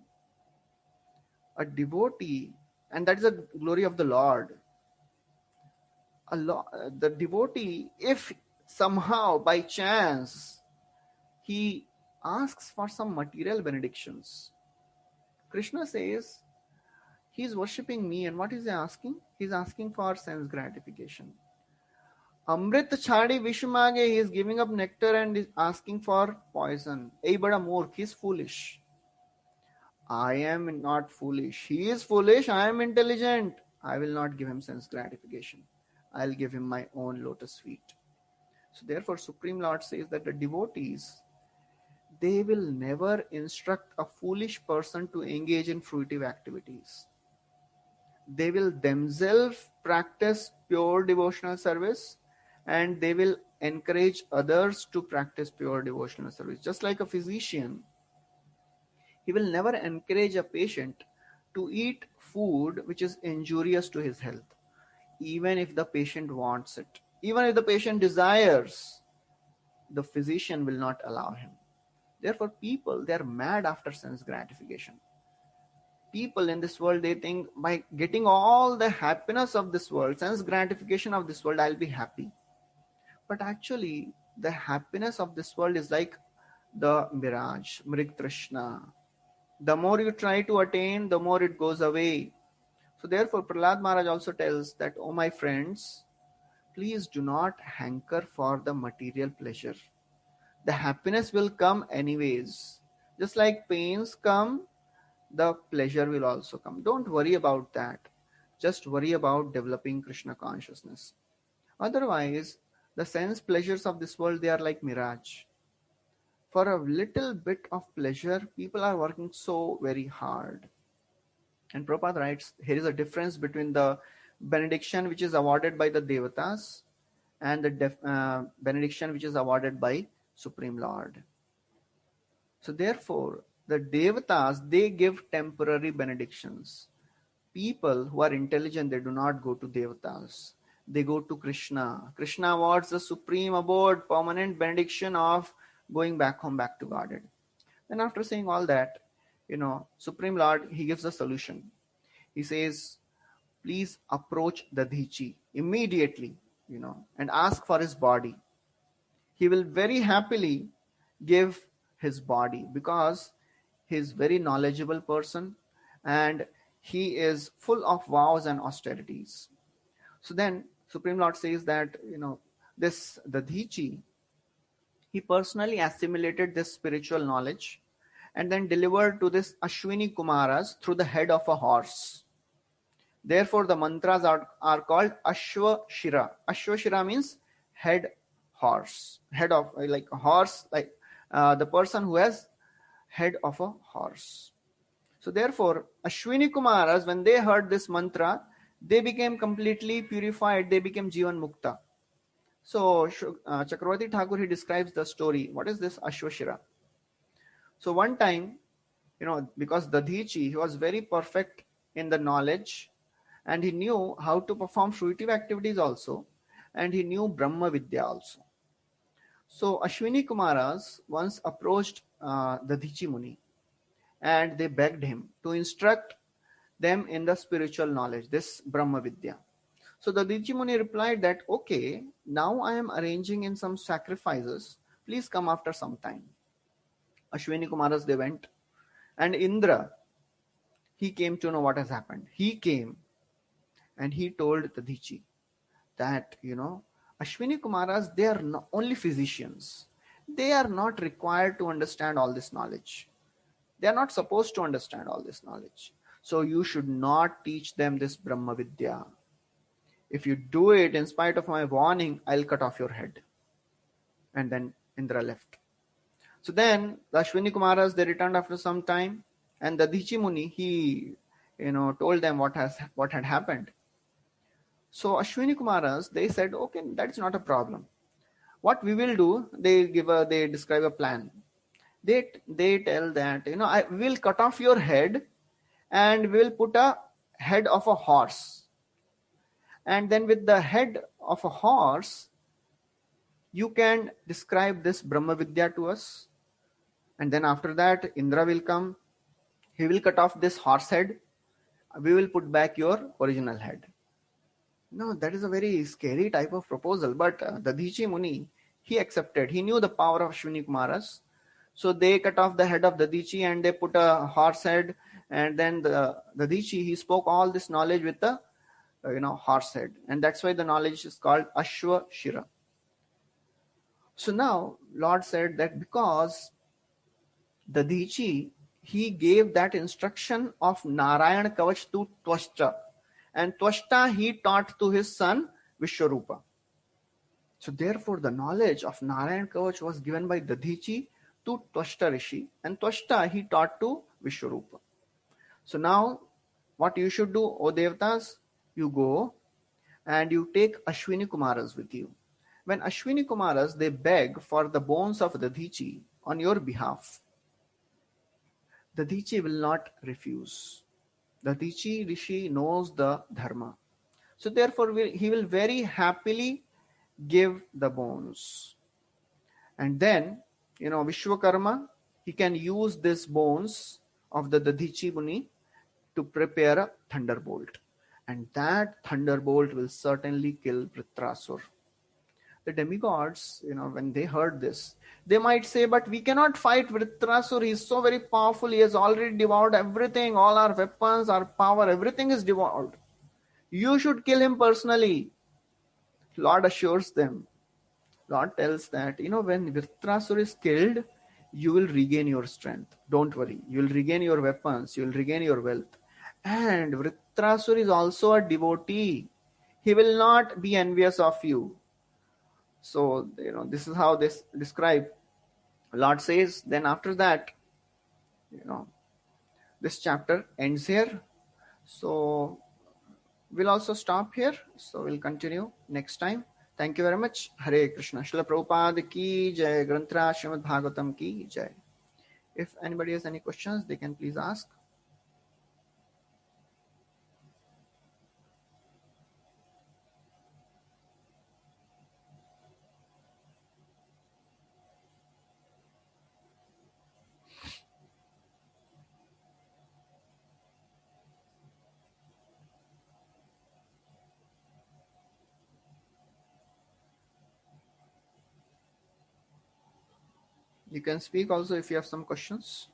A devotee, and that is the glory of the Lord. The devotee, if somehow by chance he asks for some material benedictions, Krishna says he is worshipping me, and what is he asking? He is asking for sense gratification. Amrit chhadi vishmage, he is giving up nectar and is asking for poison. Ei bada murkh, he is foolish. I am not foolish. He is foolish. I am intelligent. I will not give him sense gratification. I'll give him my own lotus feet. So therefore, Supreme Lord says that the devotees, they will never instruct a foolish person to engage in fruitive activities. They will themselves practice pure devotional service, and they will encourage others to practice pure devotional service. Just like a physician, he will never encourage a patient to eat food which is injurious to his health, even if the patient wants it. Even if the patient desires, the physician will not allow him. Therefore, people, they are mad after sense gratification. People in this world, they think by getting all the happiness of this world, sense gratification of this world, I'll be happy. But actually, the happiness of this world is like the mirage, Mrig Trishna. The more you try to attain, the more it goes away. So therefore, Prahlad Maharaj also tells that, oh my friends, please do not hanker for the material pleasure. The happiness will come anyways. Just like pains come, the pleasure will also come. Don't worry about that. Just worry about developing Krishna consciousness. Otherwise, the sense pleasures of this world, they are like mirage. For a little bit of pleasure, people are working so very hard. And Prabhupada writes, here is a difference between the benediction which is awarded by the Devatas and the benediction which is awarded by Supreme Lord. So therefore, the Devatas, they give temporary benedictions. People who are intelligent, they do not go to Devatas. They go to Krishna. Krishna awards the supreme abode, permanent benediction of going back home, back to Godhead. Then after saying all that, Supreme Lord, he gives a solution. He says, please approach the Dhichi immediately, and ask for his body. He will very happily give his body because he is very knowledgeable person and he is full of vows and austerities. So then Supreme Lord says that, the Dhichi, he personally assimilated this spiritual knowledge and then delivered to this Ashwini Kumaras through the head of a horse. Therefore, the mantras are called Ashwa Shira. Ashwa Shira means head horse. Head of, like a horse, like the person who has head of a horse. So therefore, Ashwini Kumaras, when they heard this mantra, they became completely purified. They became Jivan Mukta. So Chakravarti Thakur, he describes the story. What is this Ashwashira? So one time, because Dadhichi, he was very perfect in the knowledge and he knew how to perform fruitive activities also, and he knew Brahma Vidya also. So Ashwini Kumaras once approached Dadhichi Muni and they begged him to instruct them in the spiritual knowledge, this Brahma Vidya. So the Dadhichi Muni replied that, okay, now I am arranging in some sacrifices. Please come after some time. Ashwini Kumaras, they went. And Indra, he came to know what has happened. He came and he told Dadhichi that, Ashwini Kumaras, they are not only physicians. They are not required to understand all this knowledge. They are not supposed to understand all this knowledge. So you should not teach them this Brahma Vidya. If you do it in spite of my warning, I'll cut off your head. And then Indra left. So then the Ashwini Kumaras, they returned after some time, and the Dadhichi Muni, he told them what had happened. So Ashwini Kumaras, they said, okay, that's not a problem. What we will do, they describe a plan. They tell that, I will cut off your head and we will put a head of a horse. And then with the head of a horse, you can describe this Brahma Vidya to us. And then after that, Indra will come. He will cut off this horse head. We will put back your original head. No, that is a very scary type of proposal. But Dadhichi Muni, he accepted. He knew the power of Ashwini Kumaras. So they cut off the head of Dadichi and they put a horse head. And then the Dadichi, he spoke all this knowledge with the horse head. And that's why the knowledge is called Ashwa Shira. So now Lord said that because Dadichi, he gave that instruction of Narayan Kavach to Twashta. And Twashta he taught to his son Vishwarupa. So therefore the knowledge of Narayan Kavach was given by Dadhichi to Twashta Rishi. And Twashta he taught to Vishwarupa. So now what you should do, O Devatas, you go and you take Ashwini Kumaras with you. When Ashwini Kumaras, they beg for the bones of Dadhichi on your behalf, Dadhichi will not refuse. Dadhichi Rishi knows the dharma. So therefore he will very happily give the bones. And then, Vishwakarma, he can use these bones of the Dadhichi Muni to prepare a thunderbolt. And that thunderbolt will certainly kill Vritrasur. The demigods, when they heard this, they might say, but we cannot fight Vritrasur. He is so very powerful. He has already devoured everything. All our weapons, our power, everything is devoured. You should kill him personally. Lord assures them. Lord tells that, when Vritrasur is killed, you will regain your strength. Don't worry. You will regain your weapons. You will regain your wealth. And Vritrasur is also a devotee. He will not be envious of you. So, this is how this describe. Lord says, then after that, this chapter ends here. So, we'll also stop here. So, we'll continue next time. Thank you very much. Hare Krishna. Srila Prabhupada ki jai. Granthra Srimad Bhagavatam ki jai. If anybody has any questions, they can please ask. You can speak also if you have some questions.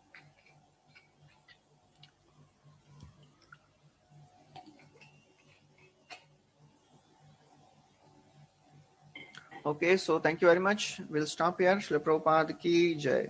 Okay, so thank you very much. We'll stop here. Srila Prabhupada ki jai.